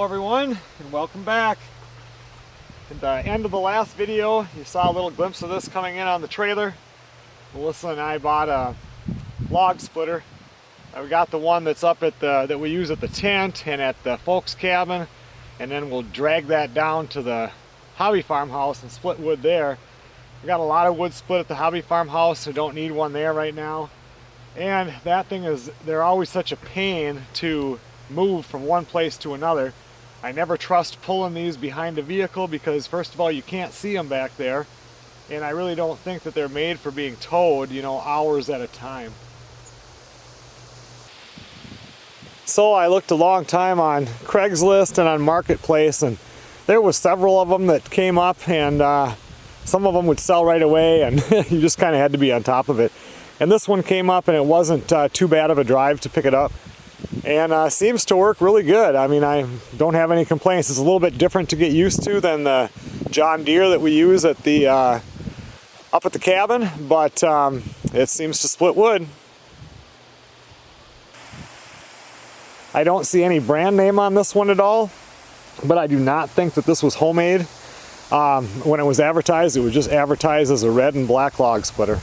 everyone, and welcome back. At the end of the last video, you saw a little glimpse of this coming in on the trailer. Melissa and I bought a log splitter. We got the one that's up at that we use at the tent and at the folks' cabin, and then we'll drag that down to the hobby farmhouse and split wood there. We got a lot of wood split at the hobby farmhouse, so don't need one there right now. And that thing is, they're always such a pain to move from one place to another. I never trust pulling these behind a vehicle because first of all, you can't see them back there, and I really don't think that they're made for being towed, you know, hours at a time. So I looked a long time on Craigslist and on Marketplace, and there was several of them that came up, and some of them would sell right away, and you just kind of had to be on top of it. And this one came up, and it wasn't too bad of a drive to pick it up, and seems to work really good. I mean, I don't have any complaints. It's a little bit different to get used to than the John Deere that we use at the up at the cabin, but it seems to split wood. I don't see any brand name on this one at all, but I do not think that this was homemade. When it was advertised, it was just advertised as a red and black log splitter.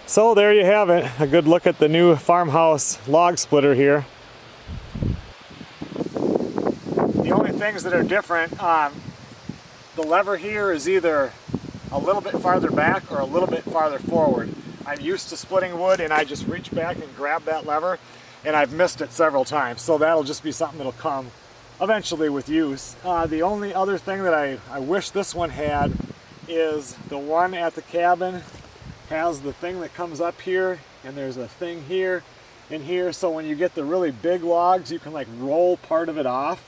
So there you have it, a good look at the new farmhouse log splitter here. The only things that are different, the lever here is either a little bit farther back or a little bit farther forward. I'm used to splitting wood and I just reach back and grab that lever, and I've missed it several times, so that'll just be something that'll come eventually with use. The only other thing that I wish this one had is the one at the cabin has the thing that comes up here, and there's a thing here and here, so when you get the really big logs you can like roll part of it off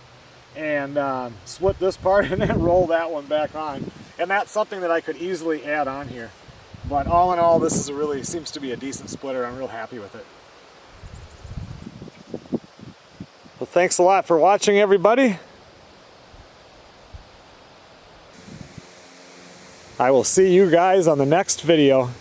and split this part and then roll that one back on, and that's something that I could easily add on here. But all in all, this is seems to be a decent splitter. I'm real happy with it. Well, thanks a lot for watching, everybody. I will see you guys on the next video.